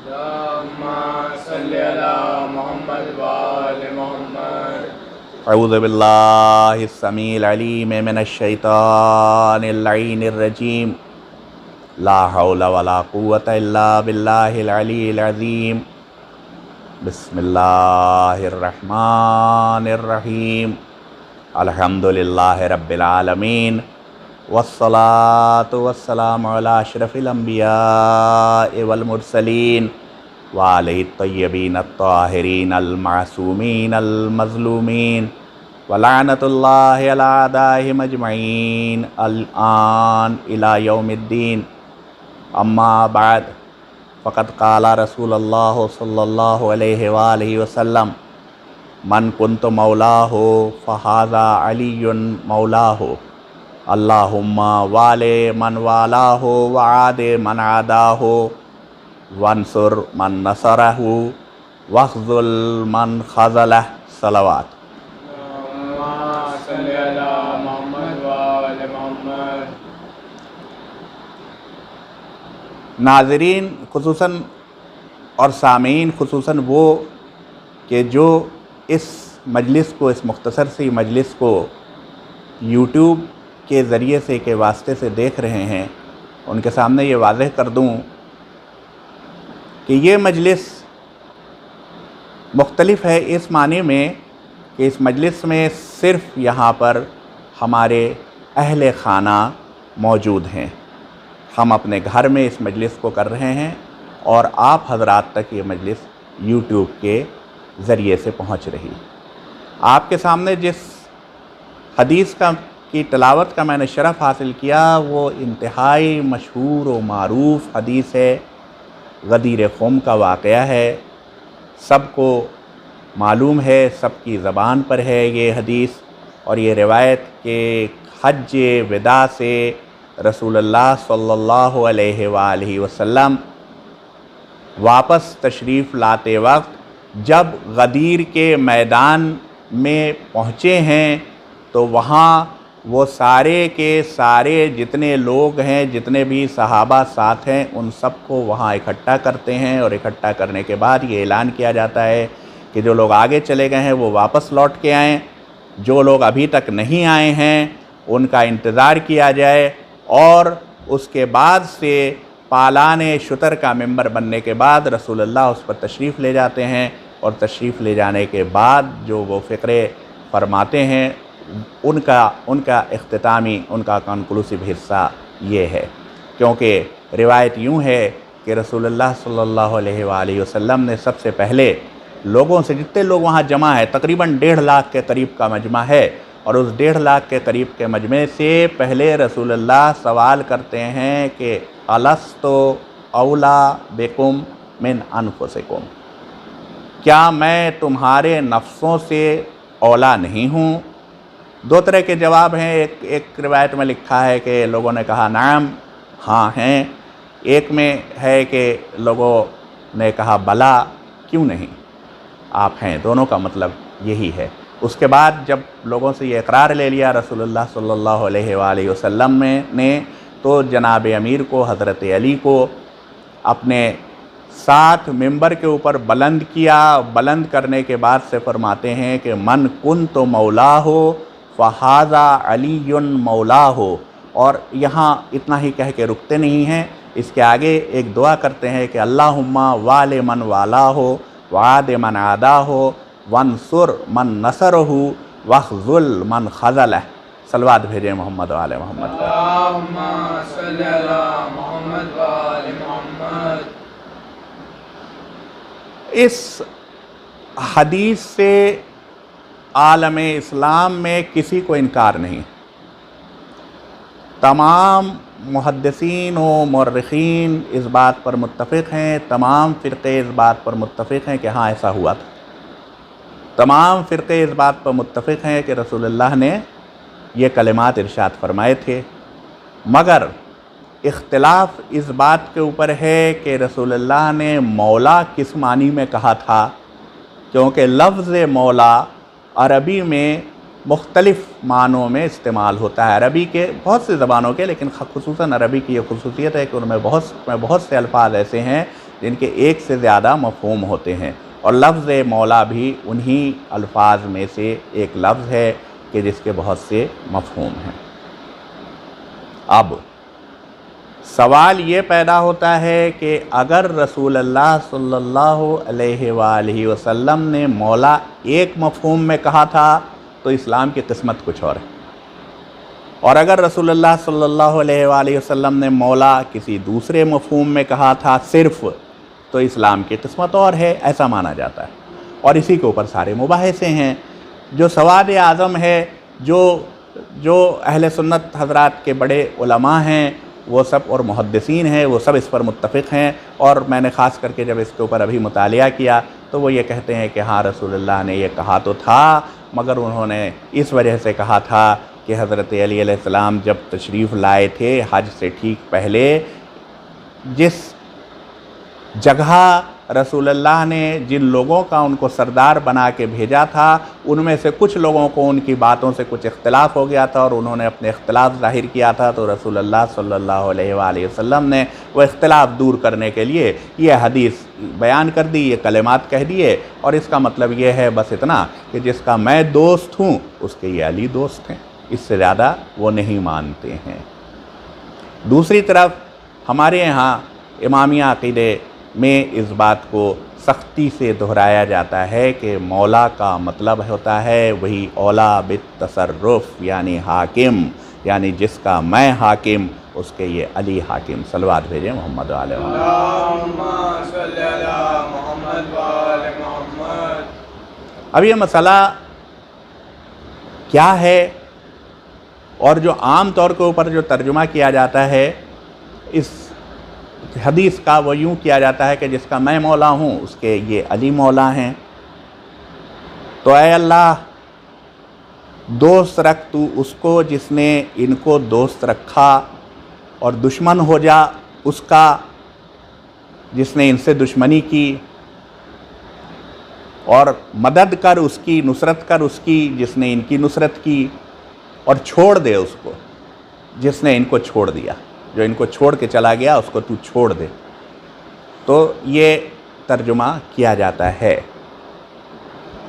اللهم صل على محمد وآل محمد. اعوذ باللہ السمیع العلیم من الشیطان اللعین الرجیم. لا حول ولا قوة الا باللہ العلی العظیم. بسم اللہ الرحمن الرحیم. الحمد للہ رب العالمین والصلاة والسلام علی اشرف الانبیاء والمرسلین وعلیہ الطیبین الطاہرین المعصومین المظلومین ولعنۃ اللہ علی اعدائہم اجمعین الآن الی یوم الدین. اما بعد فقد قال رسول اللہ صلی اللہ علیہ وآلہ وسلم من کنت مولاہ فہذا علی مولاہ. اللہم والی من والاہ وعاد من عاداہ وانصر من نصرہ واخذل من خذلہ. صلوات. اللهم صل على محمد وآل محمد. ناظرین خصوصاً اور سامعین خصوصاً وہ کہ جو اس مجلس کو، اس مختصر سی مجلس کو یوٹیوب کے ذریعے سے کے واسطے سے دیکھ رہے ہیں، ان کے سامنے یہ واضح کر دوں کہ یہ مجلس مختلف ہے اس معنی میں کہ اس مجلس میں صرف یہاں پر ہمارے اہل خانہ موجود ہیں. ہم اپنے گھر میں اس مجلس کو کر رہے ہیں اور آپ حضرات تک یہ مجلس یوٹیوب کے ذریعے سے پہنچ رہی. آپ کے سامنے جس حدیث کی تلاوت کا میں نے شرف حاصل کیا وہ انتہائی مشہور و معروف حدیث ہے. غدیر خم کا واقعہ ہے، سب کو معلوم ہے، سب کی زبان پر ہے یہ حدیث. اور یہ روایت کہ حج وداع سے رسول اللہ صلی اللہ علیہ وآلہ وسلم واپس تشریف لاتے وقت جب غدیر کے میدان میں پہنچے ہیں تو وہاں وہ سارے کے سارے جتنے لوگ ہیں، جتنے بھی صحابہ ساتھ ہیں، ان سب کو وہاں اکٹھا کرتے ہیں. اور اکٹھا کرنے کے بعد یہ اعلان کیا جاتا ہے کہ جو لوگ آگے چلے گئے ہیں وہ واپس لوٹ کے آئیں، جو لوگ ابھی تک نہیں آئے ہیں ان کا انتظار کیا جائے. اور اس کے بعد سے پالان شتر کا ممبر بننے کے بعد رسول اللہ اس پر تشریف لے جاتے ہیں. اور تشریف لے جانے کے بعد جو وہ فقرے فرماتے ہیں ان کا اختتامی، ان کا کنکلوسیو حصہ یہ ہے. کیونکہ روایت یوں ہے کہ رسول اللہ صلی اللہ علیہ وآلہ وسلم نے سب سے پہلے لوگوں سے، جتنے لوگ وہاں جمع ہے، تقریباً 1.5 لاکھ کے قریب کا مجمع ہے، اور اس 1.5 لاکھ کے قریب کے مجمع سے پہلے رسول اللہ سوال کرتے ہیں کہ الست اولا بکم من انفسکم، کیا میں تمہارے نفسوں سے اولا نہیں ہوں؟ 2 طرح کے جواب ہیں. ایک روایت میں لکھا ہے کہ لوگوں نے کہا نعم، ہاں ہیں. ایک میں ہے کہ لوگوں نے کہا بلا، کیوں نہیں، آپ ہیں. دونوں کا مطلب یہی ہے. اس کے بعد جب لوگوں سے یہ اقرار لے لیا رسول اللہ صلی اللہ علیہ وآلہ وسلم نے تو جناب امیر کو، حضرت علی کو اپنے ساتھ ممبر کے اوپر بلند کیا. بلند کرنے کے بعد سے فرماتے ہیں کہ من کنت مولاہ فہذا علی مولاہ. اور یہاں اتنا ہی کہہ کے رکتے نہیں ہیں، اس کے آگے ایک دعا کرتے ہیں کہ اللہم والی من والاہ وعاد من عاداہ وانصر من نصرہ واخذل من خذلہ. صلوات بھیجیں محمد و آل محمد. اللهم صل على محمد وآل محمد. اس حدیث سے عالم اسلام میں کسی کو انکار نہیں. تمام محدثین و مورخین اس بات پر متفق ہیں، تمام فرقے اس بات پر متفق ہیں کہ ہاں ایسا ہوا تھا. تمام فرقے اس بات پر متفق ہیں کہ رسول اللہ نے یہ کلمات ارشاد فرمائے تھے. مگر اختلاف اس بات کے اوپر ہے کہ رسول اللہ نے مولا کس معنی میں کہا تھا، کیونکہ لفظ مولا عربی میں مختلف معنوں میں استعمال ہوتا ہے. عربی کے بہت سی زبانوں کے، لیکن خصوصاً عربی کی یہ خصوصیت ہے کہ ان میں بہت سے الفاظ ایسے ہیں جن کے ایک سے زیادہ مفہوم ہوتے ہیں، اور لفظ مولا بھی انہی الفاظ میں سے ایک لفظ ہے کہ جس کے بہت سے مفہوم ہیں۔ اب سوال یہ پیدا ہوتا ہے کہ اگر رسول اللہ صلی اللہ علیہ وآلہ وسلم نے مولا ایک مفہوم میں کہا تھا تو اسلام کی قسمت کچھ اور ہے، اور اگر رسول اللہ صلی اللہ علیہ وآلہ وسلم نے مولا کسی دوسرے مفہوم میں کہا تھا صرف، تو اسلام کی قسمت اور ہے، ایسا مانا جاتا ہے۔ اور اسی کے اوپر سارے مباحثے ہیں۔ جو سواد اعظم ہے، جو اہل سنت حضرات کے بڑے علماء ہیں وہ سب، اور محدثین ہیں، وہ سب اس پر متفق ہیں، اور میں نے خاص کر کے جب اس کے اوپر ابھی مطالعہ کیا تو وہ یہ کہتے ہیں کہ ہاں رسول اللہ نے یہ کہا تو تھا، مگر انہوں نے اس وجہ سے کہا تھا کہ حضرت علی علیہ السلام جب تشریف لائے تھے حج سے ٹھیک پہلے، جس جگہ رسول اللہ نے جن لوگوں کا ان کو سردار بنا کے بھیجا تھا، ان میں سے کچھ لوگوں کو ان کی باتوں سے کچھ اختلاف ہو گیا تھا اور انہوں نے اپنے اختلاف ظاہر کیا تھا، تو رسول اللہ صلی اللہ علیہ وآلہ وسلم نے وہ اختلاف دور کرنے کے لیے یہ حدیث بیان کر دی، یہ کلمات کہہ دیے، اور اس کا مطلب یہ ہے بس اتنا کہ جس کا میں دوست ہوں اس کے یہ علی دوست ہیں، اس سے زیادہ وہ نہیں مانتے ہیں۔ دوسری طرف ہمارے یہاں امامیہ عقیدے میں اس بات کو سختی سے دہرایا جاتا ہے کہ مولا کا مطلب ہوتا ہے وہی اولا بالتصرف، یعنی حاکم، یعنی جس کا میں حاکم اس کے یہ علی حاکم۔ صلوات بھیجیں محمد علیہ وسلم۔ اللہم صلی علی محمد وآل محمد۔ اب یہ مسئلہ کیا ہے، اور جو عام طور کے اوپر جو ترجمہ کیا جاتا ہے اس حدیث کا، وہ یوں کیا جاتا ہے کہ جس کا میں مولا ہوں اس کے یہ علی مولا ہیں۔ تو اے اللہ دوست رکھ تو اس کو جس نے ان کو دوست رکھا، اور دشمن ہو جا اس کا جس نے ان سے دشمنی کی، اور مدد کر اس کی، نصرت کر اس کی جس نے ان کی نصرت کی، اور چھوڑ دے اس کو جس نے ان کو چھوڑ دیا، جو ان کو چھوڑ کے چلا گیا اس کو تو چھوڑ دے۔ تو یہ ترجمہ کیا جاتا ہے۔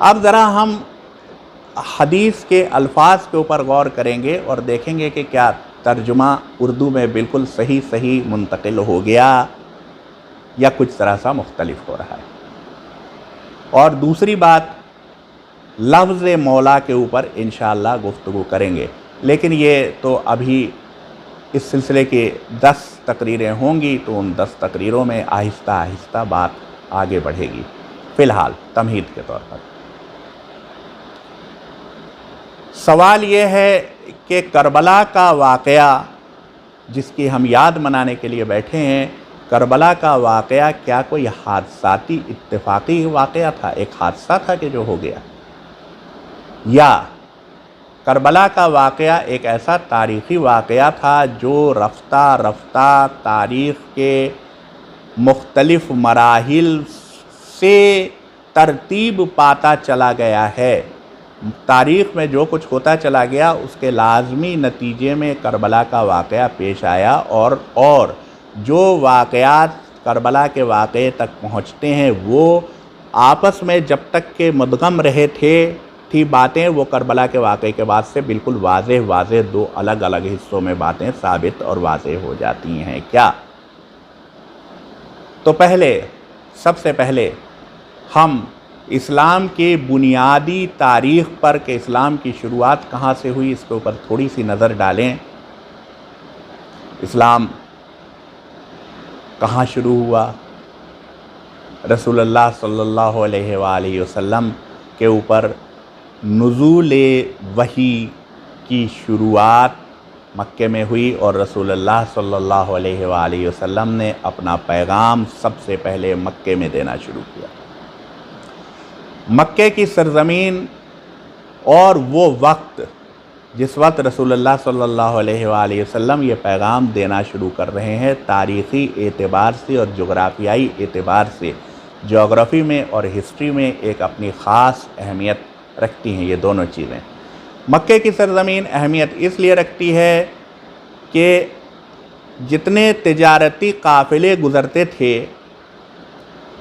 اب ذرا ہم حدیث کے الفاظ کے اوپر غور کریں گے اور دیکھیں گے کہ کیا ترجمہ اردو میں بالکل صحیح منتقل ہو گیا یا کچھ ذرا سا مختلف ہو رہا ہے۔ اور دوسری بات، لفظ مولا کے اوپر انشاءاللہ گفتگو کریں گے، لیکن یہ تو ابھی اس سلسلے کی 10 تقریریں ہوں گی، تو ان 10 تقریروں میں آہستہ آہستہ بات آگے بڑھے گی۔ فی الحال تمہید کے طور پر سوال یہ ہے کہ کربلا کا واقعہ جس کی ہم یاد منانے کے لیے بیٹھے ہیں، کربلا کا واقعہ کیا کوئی حادثاتی اتفاقی واقعہ تھا، ایک حادثہ تھا کہ جو ہو گیا، یا کربلا کا واقعہ ایک ایسا تاریخی واقعہ تھا جو رفتہ رفتہ تاریخ کے مختلف مراحل سے ترتیب پاتا چلا گیا ہے؟ تاریخ میں جو کچھ ہوتا چلا گیا اس کے لازمی نتیجے میں کربلا کا واقعہ پیش آیا، اور جو واقعات کربلا کے واقعے تک پہنچتے ہیں وہ آپس میں جب تک کہ مدغم رہے تھی باتیں، وہ کربلا کے واقعے کے بعد سے بالکل واضح دو الگ الگ حصوں میں باتیں ثابت اور واضح ہو جاتی ہیں۔ کیا؟ تو سب سے پہلے ہم اسلام کی بنیادی تاریخ پر کہ اسلام کی شروعات کہاں سے ہوئی اس کے اوپر تھوڑی سی نظر ڈالیں۔ اسلام کہاں شروع ہوا؟ رسول اللہ صلی اللہ علیہ وآلہ وسلم کے اوپر نزول وحی کی شروعات مکے میں ہوئی، اور رسول اللہ صلی اللہ علیہ وآلہ وسلم نے اپنا پیغام سب سے پہلے مکے میں دینا شروع کیا۔ مکے کی سرزمین اور وہ وقت جس وقت رسول اللہ صلی اللہ علیہ وآلہ وسلم یہ پیغام دینا شروع کر رہے ہیں، تاریخی اعتبار سے اور جغرافیائی اعتبار سے، جغرافی میں اور ہسٹری میں ایک اپنی خاص اہمیت رکھتی ہیں یہ دونوں چیزیں۔ مکے کی سرزمین اہمیت اس لیے رکھتی ہے کہ جتنے تجارتی قافلے گزرتے تھے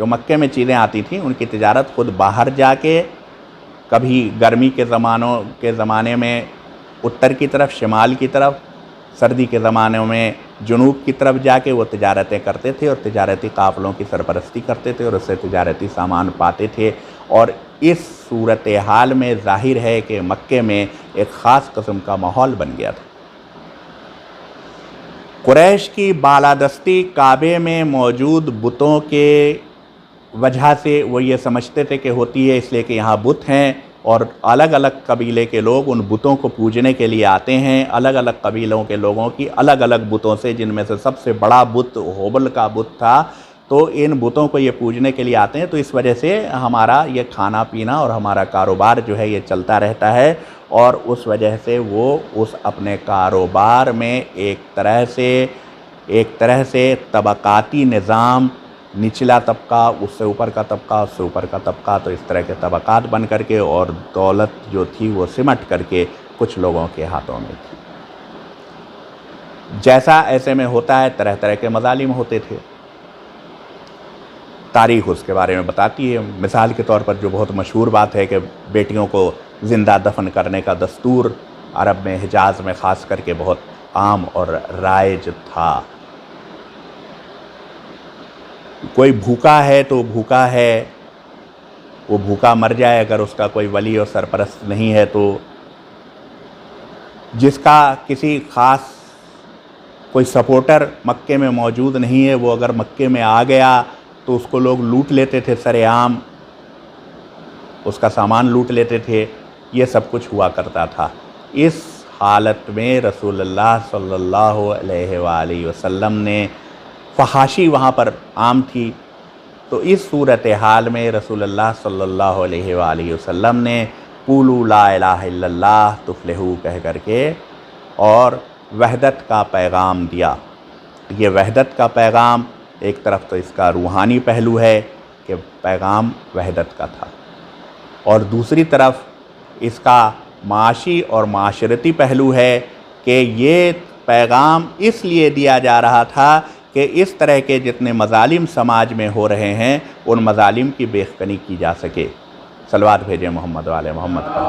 جو مکے میں چیزیں آتی تھیں ان کی تجارت خود باہر جا کے، کبھی گرمی کے زمانے میں اتر کی طرف، شمال کی طرف، سردی کے زمانوں میں جنوب کی طرف جا کے وہ تجارتیں کرتے تھے اور تجارتی قافلوں کی سرپرستی کرتے تھے اور اس سے تجارتی سامان پاتے تھے۔ اور اس صورتحال میں ظاہر ہے کہ مکے میں ایک خاص قسم کا ماحول بن گیا تھا۔ قریش کی بالادستی کعبے میں موجود بتوں کے وجہ سے وہ یہ سمجھتے تھے کہ ہوتی ہے اس لیے کہ یہاں بت ہیں، اور الگ الگ قبیلے کے لوگ ان بتوں کو پوجنے کے لیے آتے ہیں، الگ الگ قبیلوں کے لوگوں کی الگ الگ بتوں سے، جن میں سے سب سے بڑا بت ہوبل کا بت تھا، تو ان بتوں کو یہ پوجنے کے لیے آتے ہیں، تو اس وجہ سے ہمارا یہ کھانا پینا اور ہمارا کاروبار جو ہے یہ چلتا رہتا ہے، اور اس وجہ سے وہ اس اپنے کاروبار میں ایک طرح سے طبقاتی نظام، نچلا طبقہ، اس سے اوپر کا طبقہ، اس سے اوپر کا طبقہ، تو اس طرح کے طبقات بن کر کے، اور دولت جو تھی وہ سمٹ کر کے کچھ لوگوں کے ہاتھوں میں تھی۔ جیسا ایسے میں ہوتا ہے، طرح طرح کے مظالم ہوتے تھے، تاریخ اس کے بارے میں بتاتی ہے۔ مثال کے طور پر جو بہت مشہور بات ہے کہ بیٹیوں کو زندہ دفن کرنے کا دستور عرب میں، حجاز میں خاص کر کے بہت عام اور رائج تھا۔ کوئی بھوکا ہے تو بھوکا ہے، وہ بھوکا مر جائے اگر اس کا کوئی ولی اور سرپرست نہیں ہے، تو جس کا کسی خاص کوئی سپورٹر مکے میں موجود نہیں ہے، وہ اگر مکے میں آ گیا تو اس کو لوگ لوٹ لیتے تھے سر عام، اس کا سامان لوٹ لیتے تھے، یہ سب کچھ ہوا کرتا تھا۔ اس حالت میں رسول اللہ صلی اللہ علیہ وآلہ وسلم نے، فحاشی وہاں پر عام تھی، تو اس صورتحال میں رسول اللہ صلی اللہ علیہ وآلہ وسلم نے قولوا لا الہ الا اللہ تفلحوا کہہ کر کے اور وحدت کا پیغام دیا۔ یہ وحدت کا پیغام ایک طرف تو اس کا روحانی پہلو ہے کہ پیغام وحدت کا تھا، اور دوسری طرف اس کا معاشی اور معاشرتی پہلو ہے کہ یہ پیغام اس لیے دیا جا رہا تھا کہ اس طرح کے جتنے مظالم سماج میں ہو رہے ہیں ان مظالم کی بیخبری کی جا سکے۔ صلوات بھیجیں محمد والے محمد پر۔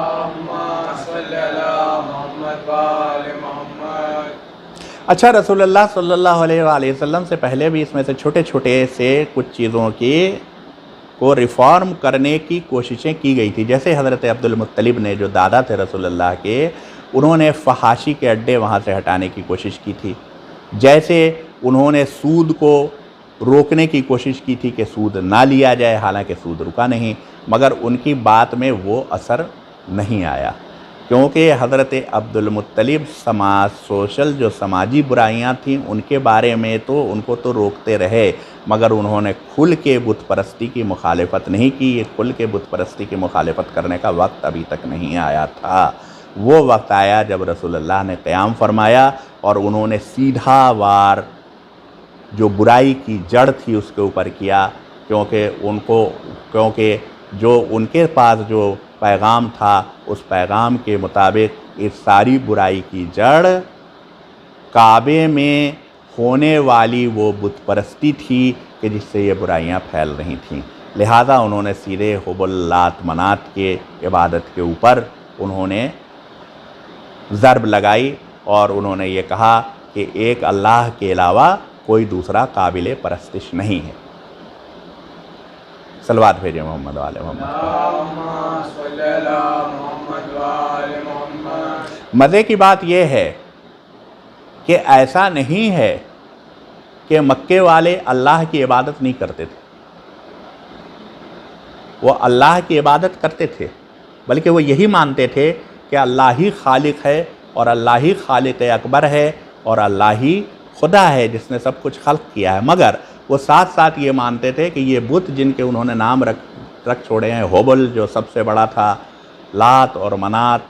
اچھا، رسول اللہ صلی اللہ علیہ وآلہ وسلم سے پہلے بھی اس میں سے چھوٹے چھوٹے سے کچھ چیزوں کو ریفارم کرنے کی کوششیں کی گئی تھی، جیسے حضرت عبد المطلب نے، جو دادا تھے رسول اللہ کے، انہوں نے فحاشی کے اڈے وہاں سے ہٹانے کی کوشش کی تھی، جیسے انہوں نے سود کو روکنے کی کوشش کی تھی کہ سود نہ لیا جائے، حالانکہ سود رکا نہیں، مگر ان کی بات میں وہ اثر نہیں آیا، کیونکہ حضرت عبد المطلب سوشل جو سماجی برائیاں تھیں ان کے بارے میں تو ان کو تو روکتے رہے، مگر انہوں نے کھل کے بت پرستی کی مخالفت نہیں کی۔ یہ کھل کے بت پرستی کی مخالفت کرنے کا وقت ابھی تک نہیں آیا تھا، وہ وقت آیا جب رسول اللہ نے قیام فرمایا اور انہوں نے سیدھا وار جو برائی کی جڑ تھی اس کے اوپر کیا، کیونکہ جو ان کے پاس جو پیغام تھا اس پیغام کے مطابق اس ساری برائی کی جڑ کعبے میں ہونے والی وہ بت پرستی تھی کہ جس سے یہ برائیاں پھیل رہی تھیں، لہذا انہوں نے سیدھے حبل لات منات کے عبادت کے اوپر انہوں نے ضرب لگائی، اور انہوں نے یہ کہا کہ ایک اللہ کے علاوہ کوئی دوسرا قابل پرستش نہیں ہے۔ صلوات بھیجیں محمد والے محمد۔ مزے کی بات یہ ہے کہ ایسا نہیں ہے کہ مکے والے اللہ کی عبادت نہیں کرتے تھے، وہ اللہ کی عبادت کرتے تھے، بلکہ وہ یہی مانتے تھے کہ اللہ ہی خالق ہے اور اللہ ہی خالق اکبر ہے اور اللہ ہی خدا ہے جس نے سب کچھ خلق کیا ہے، مگر وہ ساتھ ساتھ یہ مانتے تھے کہ یہ بت جن کے انہوں نے نام رکھ چھوڑے ہیں، ہوبل جو سب سے بڑا تھا، لات اور منات،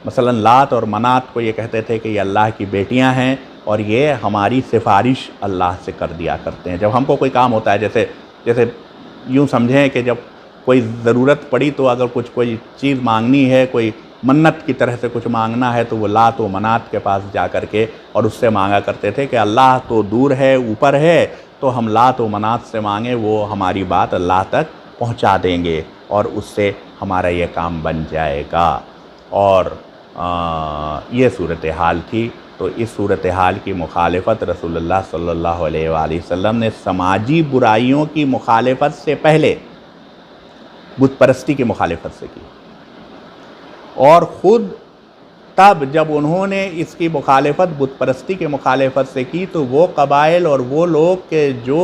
مثلا لات اور منات کو یہ کہتے تھے کہ یہ اللہ کی بیٹیاں ہیں اور یہ ہماری سفارش اللہ سے کر دیا کرتے ہیں۔ جب ہم کو کوئی کام ہوتا ہے، جیسے یوں سمجھیں کہ جب کوئی ضرورت پڑی تو اگر کوئی چیز مانگنی ہے، کوئی منت کی طرح سے کچھ مانگنا ہے تو وہ لات و منات کے پاس جا کر کے اور اس سے مانگا کرتے تھے کہ اللہ تو دور ہے، اوپر ہے، تو ہم لات و منات سے مانگیں وہ ہماری بات اللہ تک پہنچا دیں گے اور اس سے ہمارا یہ کام بن جائے گا۔ اور یہ صورتحال تھی۔ تو اس صورتحال کی مخالفت رسول اللہ صلی اللہ علیہ وآلہ وسلم نے سماجی برائیوں کی مخالفت سے پہلے بت پرستی کی مخالفت سے کی، اور خود تب جب انہوں نے اس کی مخالفت بت پرستی کی مخالفت سے کی تو وہ قبائل اور وہ لوگ کہ جو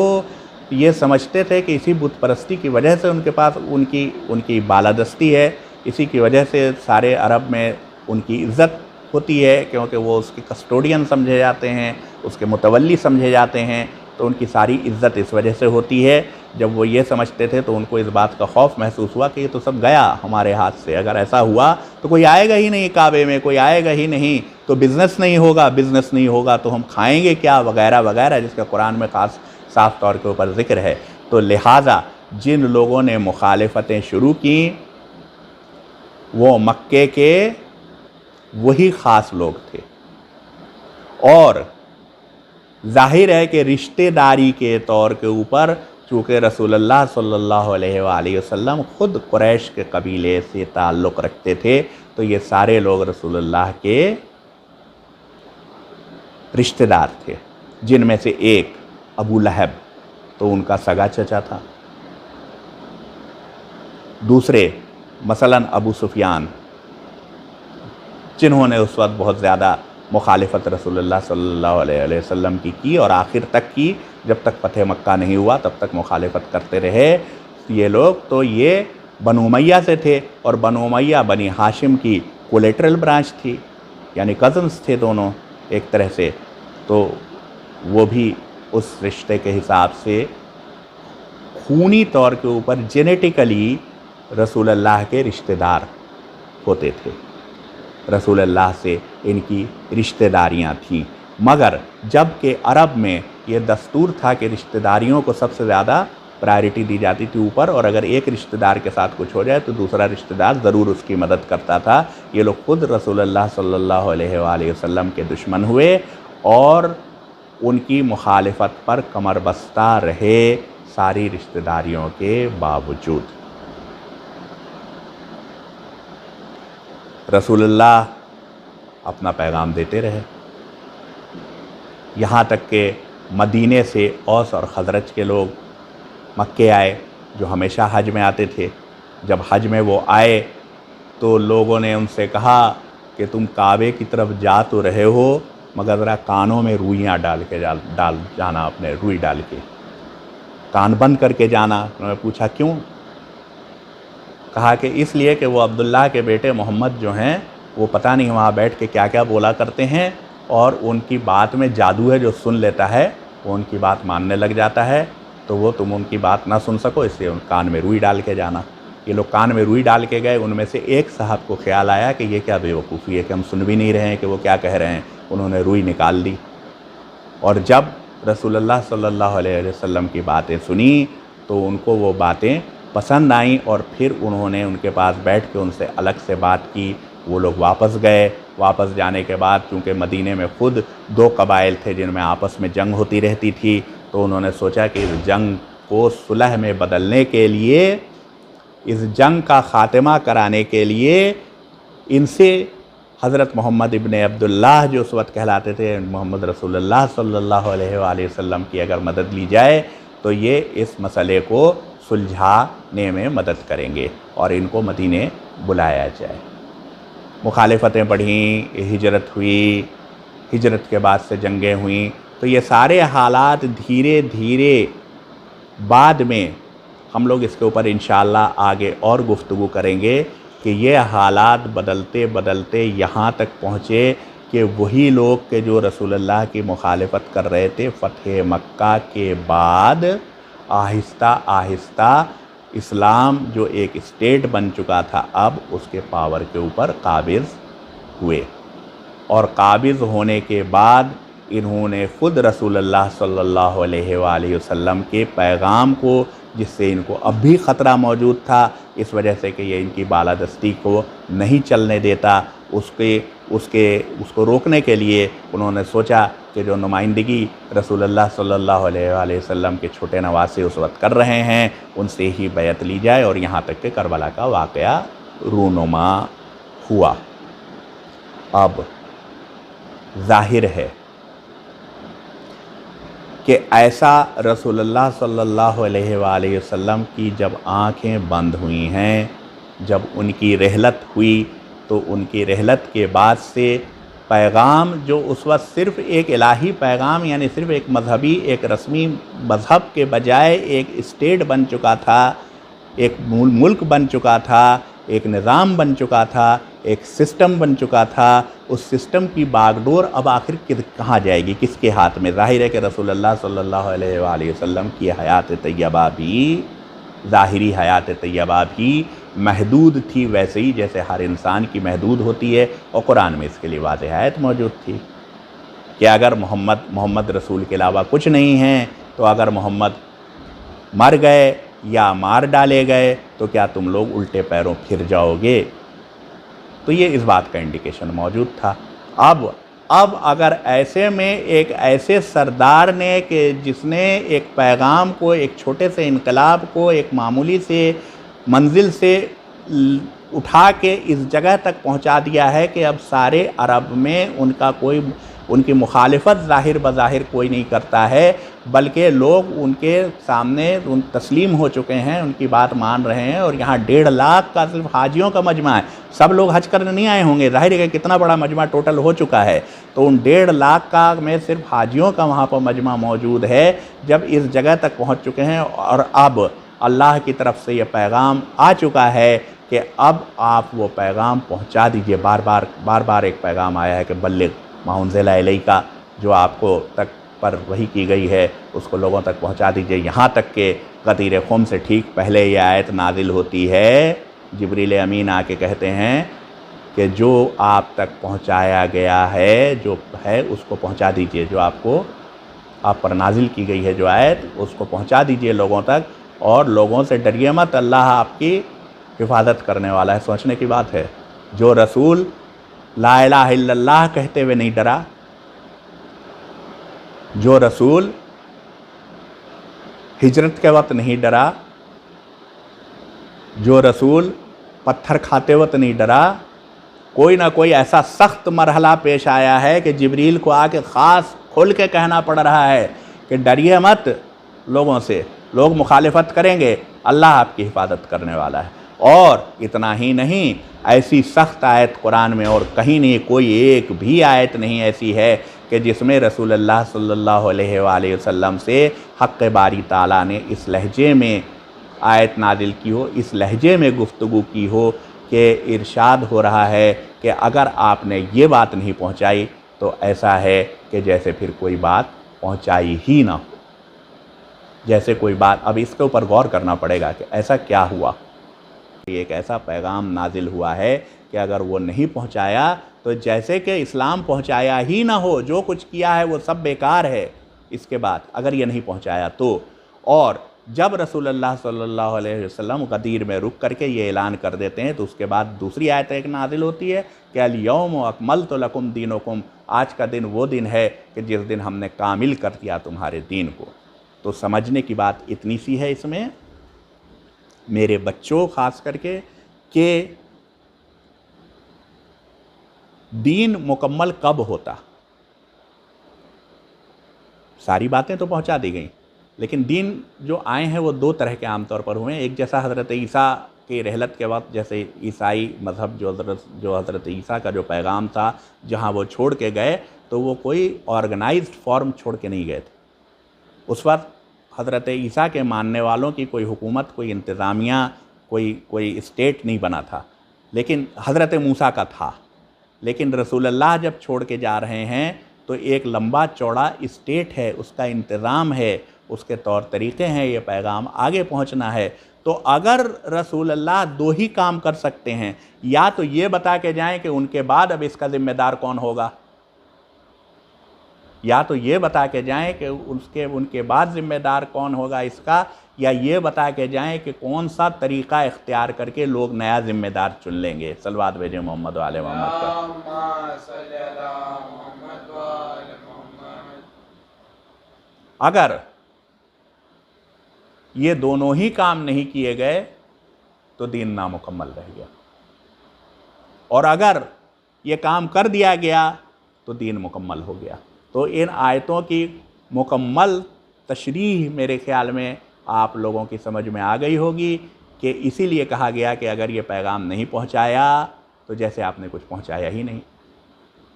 یہ سمجھتے تھے کہ اسی بت پرستی کی وجہ سے ان کے پاس ان کی بالادستی ہے، اسی کی وجہ سے سارے عرب میں ان کی عزت ہوتی ہے، کیونکہ وہ اس کے کسٹوڈین سمجھے جاتے ہیں، اس کے متولی سمجھے جاتے ہیں، تو ان کی ساری عزت اس وجہ سے ہوتی ہے۔ جب وہ یہ سمجھتے تھے تو ان کو اس بات کا خوف محسوس ہوا کہ یہ تو سب گیا ہمارے ہاتھ سے، اگر ایسا ہوا تو کوئی آئے گا ہی نہیں کعبے میں، کوئی آئے گا ہی نہیں، تو بزنس نہیں ہوگا تو ہم کھائیں گے کیا وغیرہ وغیرہ، جس کا قرآن میں خاص صاف طور کے اوپر ذکر ہے۔ تو لہٰذا جن لوگوں نے مخالفتیں شروع کیں وہ مکے کے وہی خاص لوگ تھے، اور ظاہر ہے کہ رشتہ داری کے طور کے اوپر چونکہ رسول اللہ صلی اللہ علیہ وآلہ وسلم خود قریش کے قبیلے سے تعلق رکھتے تھے، تو یہ سارے لوگ رسول اللہ کے رشتہ دار تھے، جن میں سے ایک ابو لہب تو ان کا سگا چچا تھا، دوسرے مثلاً ابو سفیان جنہوں نے اس وقت بہت زیادہ مخالفت رسول اللہ صلی اللہ علیہ وسلم کی اور آخر تک کی، جب تک فتح مکہ نہیں ہوا تب تک مخالفت کرتے رہے یہ لوگ۔ تو یہ بنو امیہ سے تھے، اور بنو امیہ بنی ہاشم کی کولیٹرل برانچ تھی، یعنی کزنز تھے دونوں ایک طرح سے، تو وہ بھی اس رشتے کے حساب سے خونی طور کے اوپر جینیٹیکلی رسول اللہ کے رشتہ دار ہوتے تھے، رسول اللہ سے ان کی رشتہ داریاں تھیں۔ مگر جب کہ عرب میں یہ دستور تھا کہ رشتہ داریوں کو سب سے زیادہ پرائرٹی دی جاتی تھی اوپر، اور اگر ایک رشتہ دار کے ساتھ کچھ ہو جائے تو دوسرا رشتہ دار ضرور اس کی مدد کرتا تھا۔ یہ لوگ خود رسول اللہ صلی اللہ علیہ وآلہ وسلم کے دشمن ہوئے اور ان کی مخالفت پر کمر بستہ رہے ساری رشتہ داریوں کے باوجود۔ رسول اللہ اپنا پیغام دیتے رہے، یہاں تک کہ مدینے سے اوس اور خزرج کے لوگ مکے آئے، جو ہمیشہ حج میں آتے تھے۔ جب حج میں وہ آئے تو لوگوں نے ان سے کہا کہ تم کعبے کی طرف جا تو رہے ہو مگر ذرا کانوں میں روئیاں ڈال جانا، اپنے روئی ڈال کے کان بند کر کے جانا۔ انہوں نے پوچھا کیوں؟ کہا کہ اس لیے کہ وہ عبداللہ کے بیٹے محمد جو ہیں وہ پتہ نہیں وہاں بیٹھ کے کیا کیا بولا کرتے ہیں، اور ان کی بات میں جادو ہے، جو سن لیتا ہے وہ ان کی بات ماننے لگ جاتا ہے، تو وہ تم ان کی بات نہ سن سکو، اس لیے ان کان میں روئی ڈال کے جانا۔ یہ لوگ کان میں روئی ڈال کے گئے، ان میں سے ایک صاحب کو خیال آیا کہ یہ کیا بے وقوفی ہے کہ ہم سن بھی نہیں رہے ہیں کہ وہ کیا کہہ رہے ہیں۔ انہوں نے روئی نکال دی، اور جب رسول اللہ صلی اللہ علیہ وسلم کی باتیں سنی تو ان کو وہ باتیں پسند آئیں، اور پھر انہوں نے ان کے پاس بیٹھ کے ان سے الگ سے بات کی۔ وہ لوگ واپس گئے، واپس جانے کے بعد چونکہ مدینے میں خود دو قبائل تھے جن میں آپس میں جنگ ہوتی رہتی تھی، تو انہوں نے سوچا کہ اس جنگ کو صلح میں بدلنے کے لیے، اس جنگ کا خاتمہ کرانے کے لیے ان سے حضرت محمد ابن عبداللہ جو اس وقت کہلاتے تھے محمد رسول اللہ صلی اللہ علیہ وآلہ وسلم کی اگر مدد لی جائے تو یہ اس مسئلے کو سلجھانے میں مدد کریں گے اور ان کو مدینے بلایا جائے۔ مخالفتیں بڑھیں، ہجرت ہوئی، ہجرت کے بعد سے جنگیں ہوئیں، تو یہ سارے حالات دھیرے دھیرے بعد میں ہم لوگ اس کے اوپر انشاءاللہ آگے اور گفتگو کریں گے کہ یہ حالات بدلتے بدلتے یہاں تک پہنچے کہ وہی لوگ کہ جو رسول اللہ کی مخالفت کر رہے تھے فتح مکہ کے بعد آہستہ آہستہ اسلام جو ایک اسٹیٹ بن چکا تھا اب اس کے پاور کے اوپر قابض ہوئے، اور قابض ہونے کے بعد انہوں نے خود رسول اللہ صلی اللہ علیہ وآلہ وسلم کے پیغام کو، جس سے ان کو اب بھی خطرہ موجود تھا اس وجہ سے کہ یہ ان کی بالادستی کو نہیں چلنے دیتا، اس کو روکنے کے لیے انہوں نے سوچا کہ جو نمائندگی رسول اللہ صلی اللہ علیہ وآلہ وسلم کے چھوٹے نواسے اس وقت کر رہے ہیں ان سے ہی بیعت لی جائے، اور یہاں تک کہ کربلا کا واقعہ رونما ہوا۔ اب ظاہر ہے کہ ایسا رسول اللہ صلی اللہ علیہ وآلہ وسلم کی جب آنکھیں بند ہوئی ہیں، جب ان کی رحلت ہوئی، تو ان کی رحلت کے بعد سے پیغام جو اس وقت صرف ایک الہی پیغام، یعنی صرف ایک مذہبی، ایک رسمی مذہب کے بجائے ایک اسٹیٹ بن چکا تھا، ایک ملک بن چکا تھا، ایک نظام بن چکا تھا، ایک سسٹم بن چکا تھا۔ اس سسٹم کی باغ ڈور اب آخر کہاں جائے گی، کس کے ہاتھ میں؟ ظاہر ہے کہ رسول اللہ صلی اللہ علیہ وآلہ وسلم کی حیات طیبہ بھی، ظاہری حیات طیبہ بھی محدود تھی، ویسے ہی جیسے ہر انسان کی محدود ہوتی ہے، اور قرآن میں اس کے لیے واضح آیت موجود تھی کہ اگر محمد رسول کے علاوہ کچھ نہیں ہیں، تو اگر محمد مر گئے یا مار ڈالے گئے تو کیا تم لوگ الٹے پیروں پھر جاؤ گے؟ تو یہ اس بات کا انڈیکیشن موجود تھا۔ اب اگر ایسے میں ایک ایسے سردار نے کہ جس نے ایک پیغام کو، ایک چھوٹے سے انقلاب کو ایک معمولی سے منزل سے اٹھا کے اس جگہ تک پہنچا دیا ہے کہ اب سارے عرب میں ان کی مخالفت ظاہر بظاہر کوئی نہیں کرتا ہے، بلکہ لوگ ان کے سامنے تسلیم ہو چکے ہیں، ان کی بات مان رہے ہیں، اور یہاں 1.5 لاکھ کا صرف حاجیوں کا مجمع ہے۔ سب لوگ حج کرنے نہیں آئے ہوں گے، ظاہر ہے کہ کتنا بڑا مجمع ٹوٹل ہو چکا ہے، تو ان 1.5 لاکھ کا میں صرف حاجیوں کا وہاں پر مجمع موجود ہے۔ جب اس جگہ تک پہنچ چکے ہیں اور اب اللہ کی طرف سے یہ پیغام آ چکا ہے کہ اب آپ وہ پیغام پہنچا دیجئے۔ بار بار ایک پیغام آیا ہے کہ بلغ ما انزل الیک، جو آپ کو تک پر وحی کی گئی ہے اس کو لوگوں تک پہنچا دیجئے، یہاں تک کہ غدیر خم سے ٹھیک پہلے یہ آیت نازل ہوتی ہے، جبریل امین آ کے کہتے ہیں کہ جو آپ تک پہنچایا گیا ہے، جو ہے اس کو پہنچا دیجئے، جو آپ پر نازل کی گئی ہے جو آیت، اس کو پہنچا دیجئے لوگوں تک، اور لوگوں سے ڈریے مت، اللہ آپ کی حفاظت کرنے والا ہے۔ سوچنے کی بات ہے، جو رسول لا الہ الا اللہ کہتے ہوئے نہیں ڈرا، جو رسول ہجرت کے وقت نہیں ڈرا، جو رسول پتھر کھاتے وقت نہیں ڈرا، کوئی نہ کوئی ایسا سخت مرحلہ پیش آیا ہے کہ جبریل کو آ کے خاص کھل کے کہنا پڑ رہا ہے کہ ڈریے مت لوگوں سے، لوگ مخالفت کریں گے، اللہ آپ کی حفاظت کرنے والا ہے۔ اور اتنا ہی نہیں، ایسی سخت آیت قرآن میں اور کہیں نہیں، کوئی ایک بھی آیت نہیں ایسی ہے کہ جس میں رسول اللہ صلی اللہ علیہ وآلہ وسلم سے حق باری تعالیٰ نے اس لہجے میں آیت نازل کی ہو، اس لہجے میں گفتگو کی ہو کہ ارشاد ہو رہا ہے کہ اگر آپ نے یہ بات نہیں پہنچائی تو ایسا ہے کہ جیسے پھر کوئی بات پہنچائی ہی نہ ہو، جیسے کوئی بات۔ اب اس کے اوپر غور کرنا پڑے گا کہ ایسا کیا ہوا، ایک ایسا پیغام نازل ہوا ہے کہ اگر وہ نہیں پہنچایا تو جیسے کہ اسلام پہنچایا ہی نہ ہو، جو کچھ کیا ہے وہ سب بیکار ہے اس کے بعد اگر یہ نہیں پہنچایا تو۔ اور جب رسول اللہ صلی اللہ علیہ وسلم غدیر میں رک کر کے یہ اعلان کر دیتے ہیں تو اس کے بعد دوسری آیت ایک نازل ہوتی ہے کہ الیوم اکملت لکم دینکم، آج کا دن وہ دن ہے کہ جس دن ہم نے کامل کر دیا تمہارے دین کو۔ تو سمجھنے کی بات اتنی سی ہے اس میں میرے بچوں خاص کر کے کہ دین مکمل کب ہوتا؟ ساری باتیں تو پہنچا دی گئیں، لیکن دین جو آئے ہیں وہ 2 طرح کے عام طور پر ہوئے ہیں۔ ایک جیسا حضرت عیسیٰ کی رحلت کے وقت، جیسے عیسائی مذہب جو حضرت عیسیٰ کا جو پیغام تھا، جہاں وہ چھوڑ کے گئے تو وہ کوئی آرگنائزڈ فارم چھوڑ کے نہیں گئے تھے۔ اس وقت حضرت عیسیٰ کے ماننے والوں کی کوئی حکومت، کوئی انتظامیہ، کوئی اسٹیٹ نہیں بنا تھا، لیکن حضرت موسیٰ کا تھا۔ لیکن رسول اللہ جب چھوڑ کے جا رہے ہیں تو ایک لمبا چوڑا اسٹیٹ ہے، اس کا انتظام ہے، اس کے طور طریقے ہیں، یہ پیغام آگے پہنچنا ہے۔ تو اگر رسول اللہ 2 ہی کام کر سکتے ہیں، یا تو یہ بتا کے جائیں کہ ان کے بعد اب اس کا ذمہ دار کون ہوگا، یا تو یہ بتا کے جائیں کہ ان کے بعد ذمہ دار کون ہوگا اس کا، یا یہ بتا کے جائیں کہ کون سا طریقہ اختیار کر کے لوگ نیا ذمہ دار چن لیں گے۔ صلوات بھیجیں محمد و آل محمد پر۔ اگر یہ دونوں ہی کام نہیں کیے گئے تو دین نامکمل رہ گیا، اور اگر یہ کام کر دیا گیا تو دین مکمل ہو گیا۔ تو ان آیتوں کی مکمل تشریح میرے خیال میں آپ لوگوں کی سمجھ میں آ گئی ہوگی کہ اسی لیے کہا گیا کہ اگر یہ پیغام نہیں پہنچایا تو جیسے آپ نے کچھ پہنچایا ہی نہیں،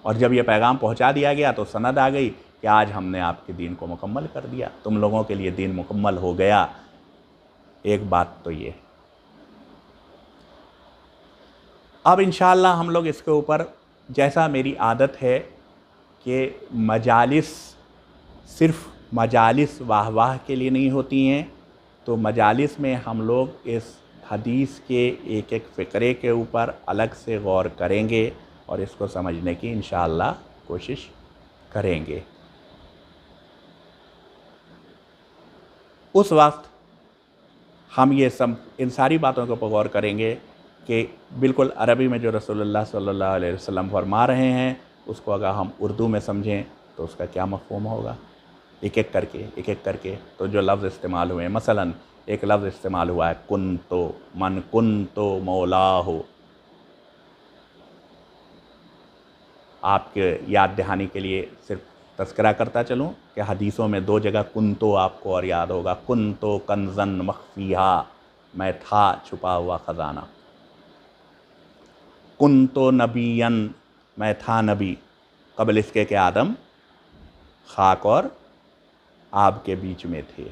اور جب یہ پیغام پہنچا دیا گیا تو سند آ گئی کہ آج ہم نے آپ کے دین کو مکمل کر دیا، تم لوگوں کے لیے دین مکمل ہو گیا۔ ایک بات تو یہ، اب انشاءاللہ ہم لوگ اس کے اوپر، جیسا میری عادت ہے کہ مجالس صرف مجالس واہ واہ کے لیے نہیں ہوتی ہیں، تو مجالس میں ہم لوگ اس حدیث کے ایک ایک فقرے کے اوپر الگ سے غور کریں گے اور اس کو سمجھنے کی انشاءاللہ کوشش کریں گے۔ اس وقت ہم یہ ان ساری باتوں کے اوپر غور کریں گے کہ بالکل عربی میں جو رسول اللہ صلی اللہ علیہ وسلم فرما رہے ہیں اس کو اگر ہم اردو میں سمجھیں تو اس کا کیا مفہوم ہوگا، ایک ایک کر کے تو جو لفظ استعمال ہوئے ہیں، مثلاً ایک لفظ استعمال ہوا ہے کنتو، من کنتو مولا ہو۔ آپ کے یاد دہانی کے لیے صرف تذکرہ کرتا چلوں کہ حدیثوں میں 2 جگہ کنتو آپ کو اور یاد ہوگا، کنتو کنزن مخفیہا، میں تھا چھپا ہوا خزانہ، کنتو نبیًا، میں تھا نبی، قبل اس کے کہ آدم خاک اور آب کے بیچ میں تھے۔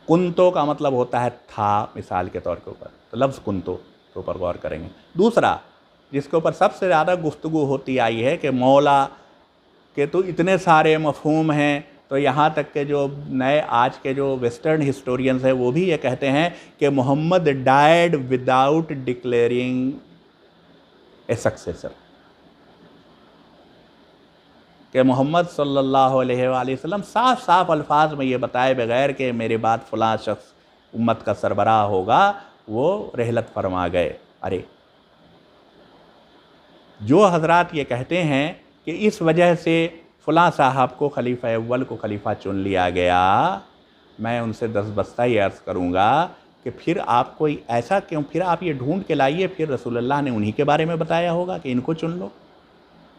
کنتو کا مطلب ہوتا ہے تھا، مثال کے طور کے اوپر، تو لفظ کنتو کے اوپر غور کریں گے۔ دوسرا جس کے اوپر سب سے زیادہ گفتگو ہوتی آئی ہے کہ مولا کے تو اتنے سارے مفہوم ہیں، تو یہاں تک کہ جو نئے آج کے جو ویسٹرن ہسٹورینز ہیں وہ بھی یہ کہتے ہیں کہ Muhammad died without declaring a successor, کہ محمد صلی اللہ علیہ وآلہ وسلم صاف صاف الفاظ میں یہ بتائے بغیر کہ میرے بعد فلاں شخص امت کا سربراہ ہوگا، وہ رحلت فرما گئے۔ ارے جو حضرات یہ کہتے ہیں کہ اس وجہ سے فلاں صاحب کو خلیفہ اول کو خلیفہ چن لیا گیا، میں ان سے دستبستہ یہ عرض کروں گا کہ پھر آپ کوئی ایسا کیوں، پھر آپ یہ ڈھونڈ کے لائیے پھر رسول اللہ نے انہی کے بارے میں بتایا ہوگا کہ ان کو چن لو،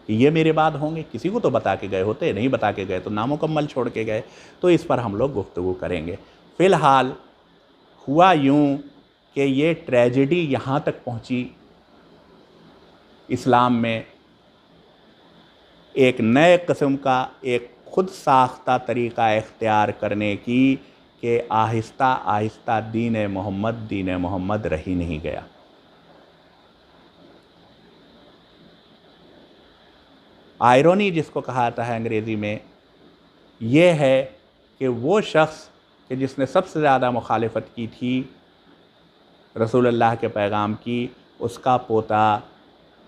کہ یہ میرے بعد ہوں گے۔ کسی کو تو بتا کے گئے ہوتے، نہیں بتا کے گئے تو نامکمل چھوڑ کے گئے۔ تو اس پر ہم لوگ گفتگو کریں گے۔ فی الحال ہوا یوں کہ یہ ٹریجڈی یہاں تک پہنچی اسلام میں، ایک نئے قسم کا ایک خود ساختہ طریقہ اختیار کرنے کی کہ آہستہ آہستہ دین محمد رہ ہی نہیں گیا۔ آئرونی جس کو کہا جاتا ہے انگریزی میں، یہ ہے کہ وہ شخص کہ جس نے سب سے زیادہ مخالفت کی تھی رسول اللہ کے پیغام کی، اس کا پوتا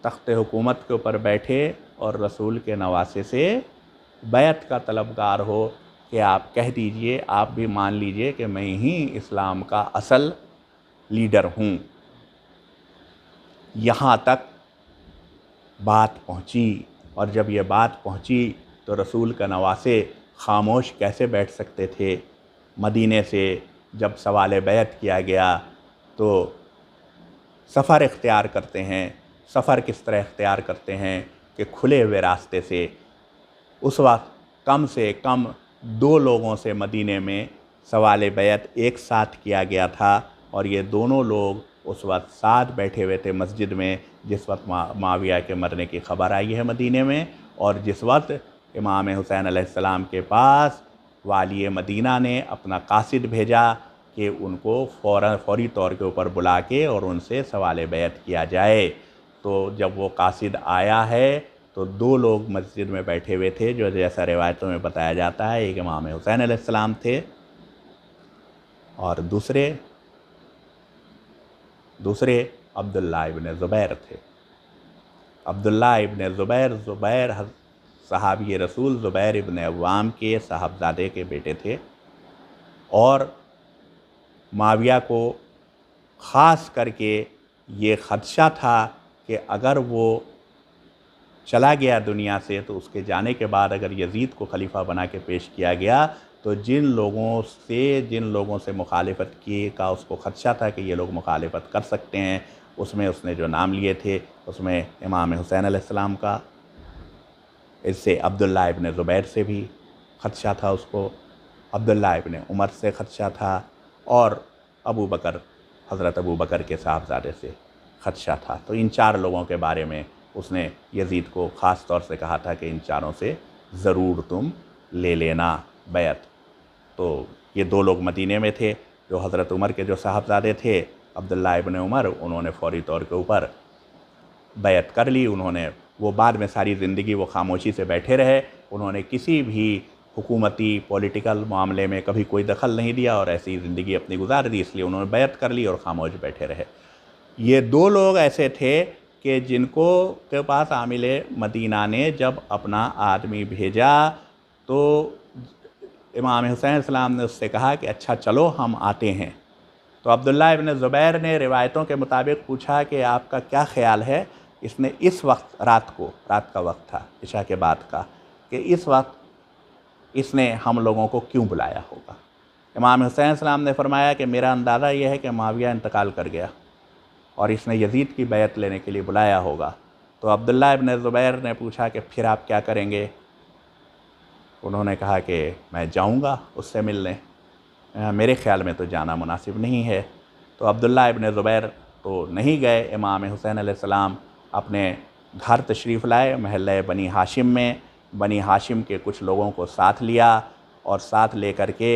تخت حکومت کے اوپر بیٹھے اور رسول کے نواسے سے بیعت کا طلبگار ہو کہ آپ کہہ دیجئے، آپ بھی مان لیجئے کہ میں ہی اسلام کا اصل لیڈر ہوں۔ یہاں تک بات پہنچی، اور جب یہ بات پہنچی تو رسول کا نواسے خاموش کیسے بیٹھ سکتے تھے؟ مدینے سے جب سوال بیعت کیا گیا تو سفر اختیار کرتے ہیں۔ سفر کس طرح اختیار کرتے ہیں کہ کھلے ہوئے راستے سے۔ اس وقت کم سے کم 2 لوگوں سے مدینے میں سوال بیعت ایک ساتھ کیا گیا تھا، اور یہ دونوں لوگ اس وقت ساتھ بیٹھے ہوئے تھے مسجد میں جس وقت معاویہ کے مرنے کی خبر آئی ہے مدینے میں، اور جس وقت امام حسین علیہ السلام کے پاس والی مدینہ نے اپنا قاصد بھیجا کہ ان کو فوری طور کے اوپر بلا کے اور ان سے سوال بیعت کیا جائے۔ تو جب وہ قاصد آیا ہے تو 2 لوگ مسجد میں بیٹھے ہوئے تھے، جو جیسا روایتوں میں بتایا جاتا ہے، ایک امام حسین علیہ السلام تھے اور دوسرے عبداللہ ابن زبیر تھے۔ عبداللہ ابن زبیر صحابی رسول زبیر ابن عوام کے صاحبزادے کے بیٹے تھے، اور معاویہ کو خاص کر کے یہ خدشہ تھا کہ اگر وہ چلا گیا دنیا سے تو اس کے جانے کے بعد اگر یزید کو خلیفہ بنا کے پیش کیا گیا تو جن لوگوں سے مخالفت کی کا اس کو خدشہ تھا کہ یہ لوگ مخالفت کر سکتے ہیں، اس میں اس نے جو نام لیے تھے اس میں امام حسین علیہ السلام کا، اس سے عبداللہ ابن زبیر سے بھی خدشہ تھا اس کو، عبداللہ ابن عمر سے خدشہ تھا، اور حضرت ابو بکر کے صاحبزادے سے خدشہ تھا۔ تو ان 4 لوگوں کے بارے میں اس نے یزید کو خاص طور سے کہا تھا کہ ان 4 سے ضرور تم لے لینا بیعت۔ تو یہ 2 لوگ مدینے میں تھے، جو حضرت عمر کے جو صاحبزادے تھے عبداللہ ابن عمر، انہوں نے فوری طور کے اوپر بیعت کر لی۔ وہ بعد میں ساری زندگی وہ خاموشی سے بیٹھے رہے، انہوں نے کسی بھی حکومتی پولیٹیکل معاملے میں کبھی کوئی دخل نہیں دیا اور ایسی زندگی اپنی گزار دی، اس لیے انہوں نے بیعت کر لی اور خاموش بیٹھے رہے۔ یہ 2 لوگ ایسے تھے کہ جن کے پاس عامل مدینہ نے جب اپنا آدمی بھیجا تو امام حسین علیہ السلام نے اس سے کہا کہ اچھا چلو ہم آتے ہیں۔ تو عبداللہ ابن زبیر نے روایتوں کے مطابق پوچھا کہ آپ کا کیا خیال ہے، اس نے اس وقت رات کا وقت تھا عشاء کے بعد کا، کہ اس وقت اس نے ہم لوگوں کو کیوں بلایا ہوگا؟ امام حسین علیہ السلام نے فرمایا کہ میرا اندازہ یہ ہے کہ معاویہ انتقال کر گیا اور اس نے یزید کی بیعت لینے کے لیے بلایا ہوگا۔ تو عبداللہ ابن زبیر نے پوچھا کہ پھر آپ کیا کریں گے؟ انہوں نے کہا کہ میں جاؤں گا اس سے ملنے، میرے خیال میں تو جانا مناسب نہیں ہے۔ تو عبداللہ ابن زبیر تو نہیں گئے، امام حسین علیہ السلام اپنے گھر تشریف لائے محلہ بنی ہاشم میں، بنی ہاشم کے کچھ لوگوں کو ساتھ لیا اور ساتھ لے کر کے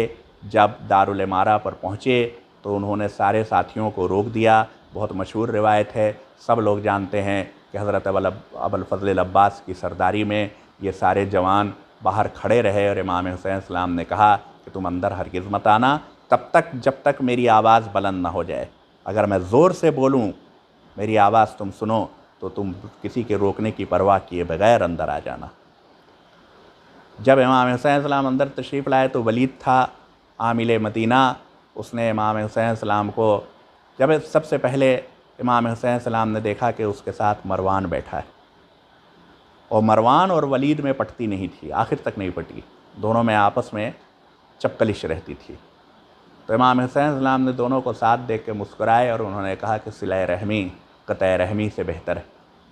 جب دارالامارہ پر پہنچے تو انہوں نے سارے ساتھیوں کو روک دیا۔ بہت مشہور روایت ہے، سب لوگ جانتے ہیں کہ حضرت ابوالفضل العباس کی سرداری میں یہ سارے جوان باہر کھڑے رہے اور امام حسین علیہ السلام نے کہا کہ تم اندر ہرگز مت آنا جب تک میری آواز بلند نہ ہو جائے، اگر میں زور سے بولوں میری آواز تم سنو تو تم کسی کے روکنے کی پرواہ کیے بغیر اندر آ جانا۔ جب امام حسین علیہ السلام اندر تشریف لائے تو ولید تھا عامل مدینہ، اس نے امام حسین علیہ السلام کو جب سب سے پہلے امام حسین علیہ السلام نے دیکھا کہ اس کے ساتھ مروان بیٹھا ہے، اور مروان اور ولید میں پٹتی نہیں تھی، آخر تک نہیں پٹی، دونوں میں آپس میں چپکلش رہتی تھی۔ تو امام حسین علیہ السلام نے دونوں کو ساتھ دیکھ کے مسکرائے اور انہوں نے کہا کہ صلہ رحمی قطع رحمی سے بہتر ہے،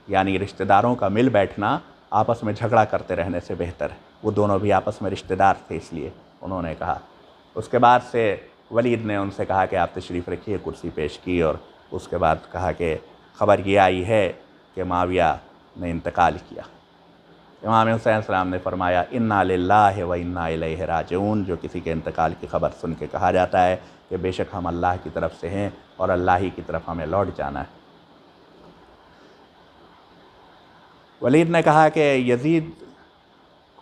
یعنی رشتہ داروں کا مل بیٹھنا آپس میں جھگڑا کرتے رہنے سے بہتر ہے۔ وہ دونوں بھی آپس میں رشتہ دار تھے، اس لیے انہوں نے کہا۔ اس کے بعد سے ولید نے ان سے کہا کہ آپ تشریف رکھیے، کرسی پیش کی، اور اس کے بعد کہا کہ خبر یہ آئی ہے کہ معاویہ نے انتقال کیا۔ امام حسین علیہ السلام نے فرمایا انا للہ و انا الیہ راجعون، جو کسی کے انتقال کی خبر سن کے کہا جاتا ہے کہ بے شک ہم اللہ کی طرف سے ہیں اور اللہ ہی کی طرف ہمیں لوٹ جانا ہے۔ ولید نے کہا کہ یزید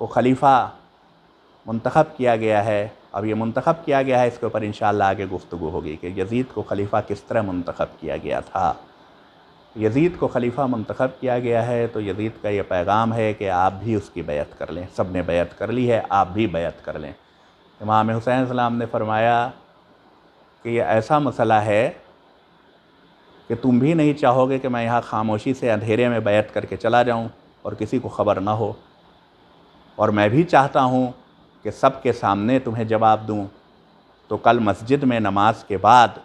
کو خلیفہ منتخب کیا گیا ہے، اب یہ منتخب کیا گیا ہے، اس کے اوپر انشاءاللہ آگے گفتگو ہوگی کہ یزید کو خلیفہ کس طرح منتخب کیا گیا تھا۔ یزید کو خلیفہ منتخب کیا گیا ہے تو یزید کا یہ پیغام ہے کہ آپ بھی اس کی بیعت کر لیں، سب نے بیعت کر لی ہے، آپ بھی بیعت کر لیں۔ امام حسین علیہ السلام نے فرمایا کہ یہ ایسا مسئلہ ہے کہ تم بھی نہیں چاہو گے کہ میں یہاں خاموشی سے اندھیرے میں بیعت کر کے چلا جاؤں اور کسی کو خبر نہ ہو، اور میں بھی چاہتا ہوں کہ سب کے سامنے تمہیں جواب دوں، تو کل مسجد میں نماز کے بعد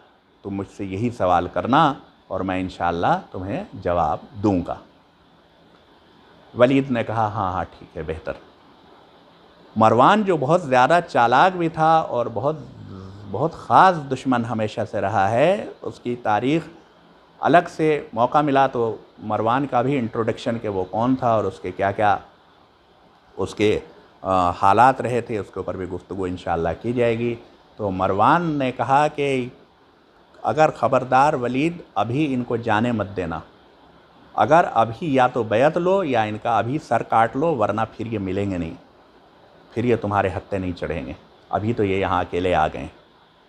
تم مجھ سے یہی سوال کرنا اور میں انشاءاللہ تمہیں جواب دوں گا۔ ولید نے کہا ہاں ٹھیک ہے، بہتر۔ مروان جو بہت زیادہ چالاک بھی تھا اور بہت خاص دشمن ہمیشہ سے رہا ہے، اس کی تاریخ الگ سے موقع ملا تو مروان کا بھی انٹروڈکشن کہ وہ کون تھا اور اس کے کیا کیا اس کے حالات رہے تھے، اس کے اوپر بھی گفتگو انشاءاللہ کی جائے گی۔ تو مروان نے کہا کہ اگر خبردار ولید ابھی ان کو جانے مت دینا، اگر ابھی یا تو بیعت لو یا ان کا ابھی سر کاٹ لو، ورنہ پھر یہ ملیں گے نہیں، پھر یہ تمہارے ہتھے نہیں چڑھیں گے۔ ابھی تو یہ یہاں اکیلے آ گئے،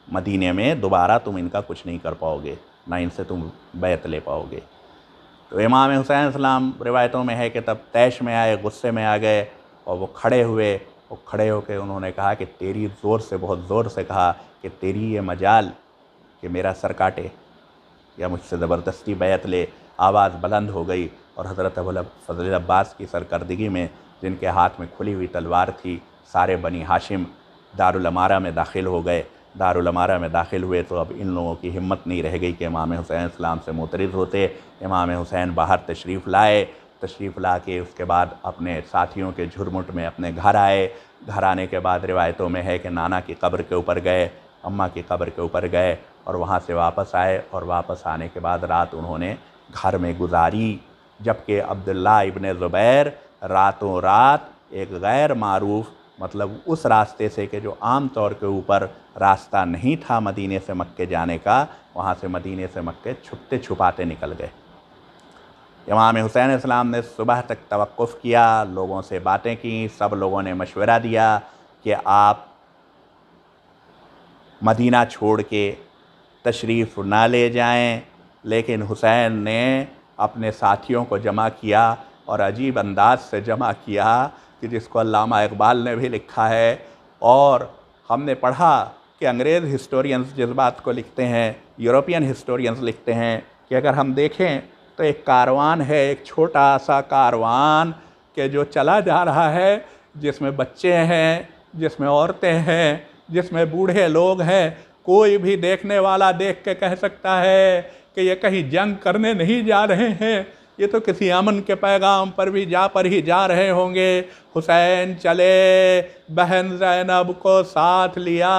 مدینے میں دوبارہ تم ان کا کچھ نہیں کر پاؤ گے، نہ ان سے تم بیعت لے پاؤ گے۔ تو امام حسین علیہ السلام روایتوں میں ہے کہ تب طیش میں آئے، غصے میں آ گئے، اور وہ کھڑے ہوئے، وہ کھڑے ہو کے انہوں نے کہا کہ تیری بہت زور سے کہا کہ تیری یہ مجال کہ میرا سر کاٹے یا مجھ سے زبردستی بیعت لے۔ آواز بلند ہو گئی اور حضرت ابوالفضل العباس کی سرکردگی میں، جن کے ہاتھ میں کھلی ہوئی تلوار تھی، سارے بنی ہاشم دارالامارہ میں داخل ہو گئے۔ دارالامارہ میں داخل ہوئے تو اب ان لوگوں کی ہمت نہیں رہ گئی کہ امام حسین اسلام سے معترض ہوتے۔ امام حسین باہر تشریف لائے، تشریف لا کے اس کے بعد اپنے ساتھیوں کے جھرمٹ میں اپنے گھر آئے۔ گھر آنے کے بعد روایتوں میں ہے کہ نانا کی قبر کے اوپر گئے، اماں کی قبر کے اوپر گئے اور وہاں سے واپس آئے، اور واپس آنے کے بعد رات انہوں نے گھر میں گزاری، جبکہ عبداللہ ابن زبیر راتوں رات ایک غیر معروف مطلب اس راستے سے کہ جو عام طور کے اوپر راستہ نہیں تھا مدینے سے مکے جانے کا، وہاں سے مدینے سے مکے چھپتے چھپاتے نکل گئے۔ امام حسین اسلام نے صبح تک توقف کیا، لوگوں سے باتیں کیں، سب لوگوں نے مشورہ دیا کہ آپ مدینہ چھوڑ کے تشریف نہ لے جائیں، لیکن حسین نے اپنے ساتھیوں کو جمع کیا اور عجیب انداز سے جمع کیا کہ جس کو علامہ اقبال نے بھی لکھا ہے، اور ہم نے پڑھا کہ انگریز ہسٹورینز جس بات کو لکھتے ہیں، یورپین ہسٹورینز لکھتے ہیں کہ اگر ہم دیکھیں تو ایک کاروان ہے، ایک چھوٹا سا کاروان کہ جو چلا جا رہا ہے، جس میں بچے ہیں، جس میں عورتیں ہیں، جس میں بوڑھے لوگ ہیں۔ کوئی بھی دیکھنے والا دیکھ کے کہہ سکتا ہے کہ یہ کہیں جنگ کرنے نہیں جا رہے ہیں، یہ تو کسی امن کے پیغام پر ہی جا رہے ہوں گے۔ حسین چلے، بہن زینب کو ساتھ لیا،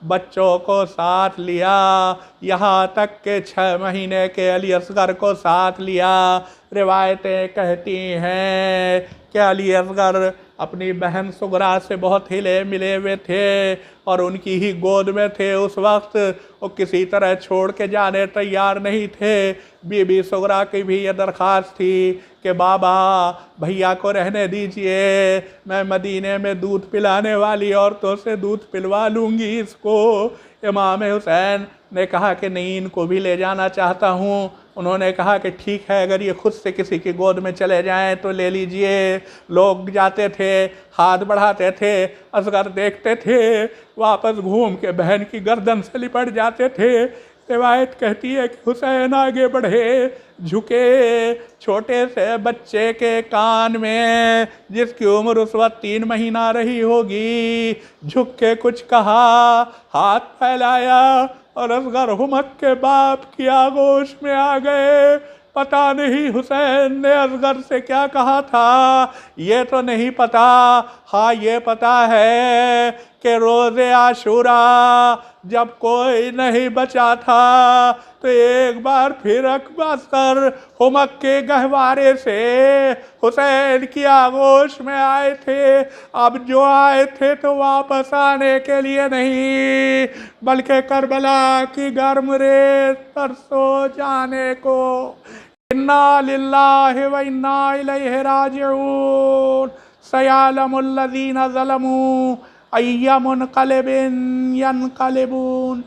بچوں کو ساتھ لیا، یہاں تک کہ 6 مہینے کے علی اصغر کو ساتھ لیا۔ روایتیں کہتی ہیں کہ علی اصغر اپنی بہن صغرا سے بہت ہلے ملے ہوئے تھے اور ان کی ہی گود میں تھے اس وقت، وہ کسی طرح چھوڑ کے جانے تیار نہیں تھے۔ بی بی صغرا کی بھی یہ درخواست تھی کہ بابا بھیا کو رہنے دیجئے، میں مدینے میں دودھ پلانے والی عورتوں سے دودھ پلوا لوں گی اس کو۔ امام حسین نے کہا کہ نہیں، ان کو بھی لے جانا چاہتا ہوں۔ انہوں نے کہا کہ ٹھیک ہے، اگر یہ خود سے کسی کی گود میں چلے جائیں تو لے لیجئے۔ لوگ جاتے تھے، ہاتھ بڑھاتے تھے، اصغر دیکھتے تھے، واپس گھوم کے بہن کی گردن سے لپٹ جاتے تھے۔ روایت کہتی ہے کہ حسین آگے بڑھے، جھکے، چھوٹے سے بچے کے کان میں جس کی عمر اس وقت 3 مہینہ رہی ہوگی، جھک کے کچھ کہا، ہاتھ پھیلایا، اور اصغر ہمک کے باپ کی آغوش میں آ گئے۔ پتہ نہیں حسین نے اصغر سے کیا کہا تھا، یہ تو نہیں پتا، ہاں یہ پتا ہے کہ روز عاشوراء جب کوئی نہیں بچا تھا تو ایک بار پھر اصغر ہمک کے گہوارے سے حسین کی آغوش میں آئے تھے۔ اب جو آئے تھے تو واپس آنے کے لیے نہیں، بلکہ کربلا کی گرم ریت پر سو جانے کو۔ انا للہ و انا الیہ راجعون۔ سیعلم الذین ظلموا ای منقلب ینقلبون۔